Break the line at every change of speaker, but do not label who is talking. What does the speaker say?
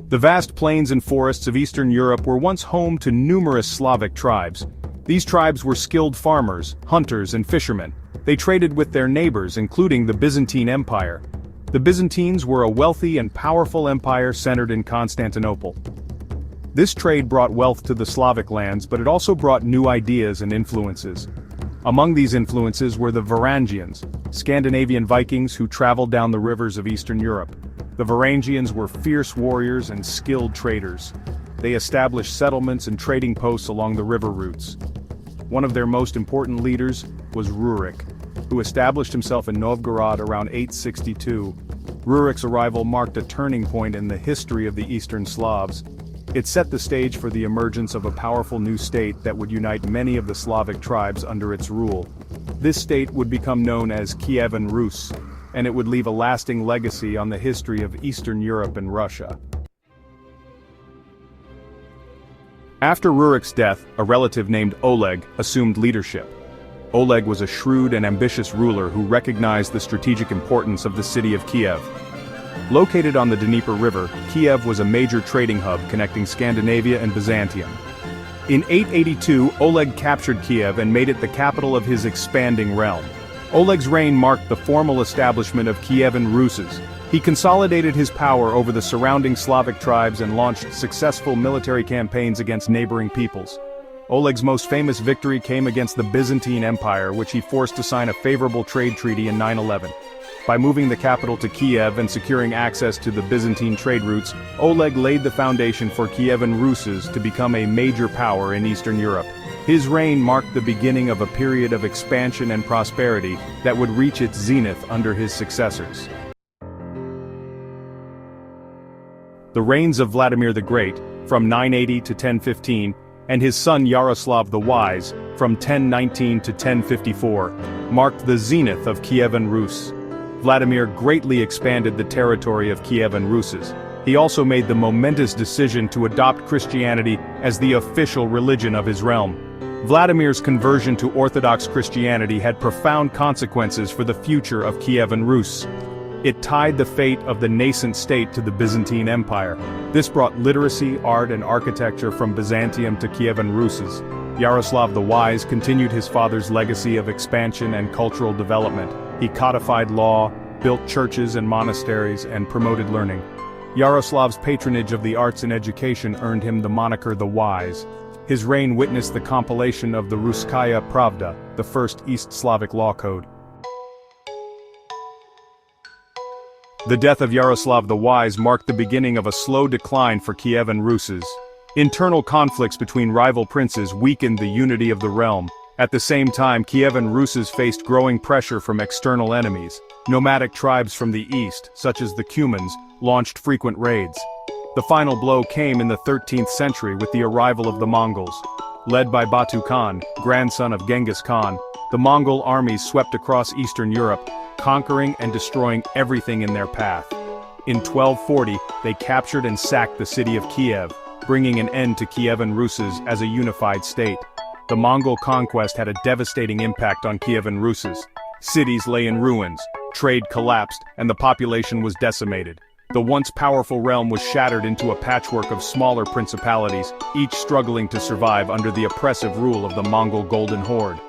The vast plains and forests of Eastern Europe were once home to numerous Slavic tribes. These tribes were skilled farmers, hunters, and fishermen. They traded with their neighbors, including the Byzantine Empire. The Byzantines were a wealthy and powerful empire centered in Constantinople. This trade brought wealth to the Slavic lands, but it also brought new ideas and influences. Among these influences were the Varangians, Scandinavian Vikings who traveled down the rivers of Eastern Europe. The Varangians were fierce warriors and skilled traders. They established settlements and trading posts along the river routes. One of their most important leaders was Rurik, who established himself in Novgorod around 862. Rurik's arrival marked a turning point in the history of the Eastern Slavs. It set the stage for the emergence of a powerful new state that would unite many of the Slavic tribes under its rule. This state would become known as Kievan Rus, and it would leave a lasting legacy on the history of Eastern Europe and Russia. After Rurik's death, a relative named Oleg assumed leadership. Oleg was a shrewd and ambitious ruler who recognized the strategic importance of the city of Kiev. Located on the Dnieper River, Kiev was a major trading hub connecting Scandinavia and Byzantium. In 882, Oleg captured Kiev and made it the capital of his expanding realm. Oleg's reign marked the formal establishment of Kievan Ruses. He consolidated his power over the surrounding Slavic tribes and launched successful military campaigns against neighboring peoples. Oleg's most famous victory came against the Byzantine Empire, which he forced to sign a favorable trade treaty in 911. By moving the capital to Kiev and securing access to the Byzantine trade routes, Oleg laid the foundation for Kievan Ruses to become a major power in Eastern Europe. His reign marked the beginning of a period of expansion and prosperity that would reach its zenith under his successors. The reigns of Vladimir the Great, from 980 to 1015, and his son Yaroslav the Wise, from 1019 to 1054, marked the zenith of Kievan Rus. Vladimir greatly expanded the territory of Kievan Ruses. He also made the momentous decision to adopt Christianity as the official religion of his realm. Vladimir's conversion to Orthodox Christianity had profound consequences for the future of Kievan Rus. It tied the fate of the nascent state to the Byzantine Empire. This brought literacy, art, and architecture from Byzantium to Kievan Ruses. Yaroslav the Wise continued his father's legacy of expansion and cultural development. He codified law, built churches and monasteries, and promoted learning. Yaroslav's patronage of the arts and education earned him the moniker the Wise. His reign witnessed the compilation of the Ruskaya Pravda, the first East Slavic law code. The death of Yaroslav the Wise marked the beginning of a slow decline for Kievan Ruses. Internal conflicts between rival princes weakened the unity of the realm. At the same time, Kievan Ruses faced growing pressure from external enemies. Nomadic tribes from the east, such as the Cumans, launched frequent raids. The final blow came in the 13th century with the arrival of the Mongols. Led by Batu Khan, grandson of Genghis Khan, the Mongol armies swept across Eastern Europe, conquering and destroying everything in their path. In 1240, they captured and sacked the city of Kiev, bringing an end to Kievan Ruses as a unified state. The Mongol conquest had a devastating impact on Kievan Ruses. Cities lay in ruins, trade collapsed, and the population was decimated. The once powerful realm was shattered into a patchwork of smaller principalities, each struggling to survive under the oppressive rule of the Mongol Golden Horde.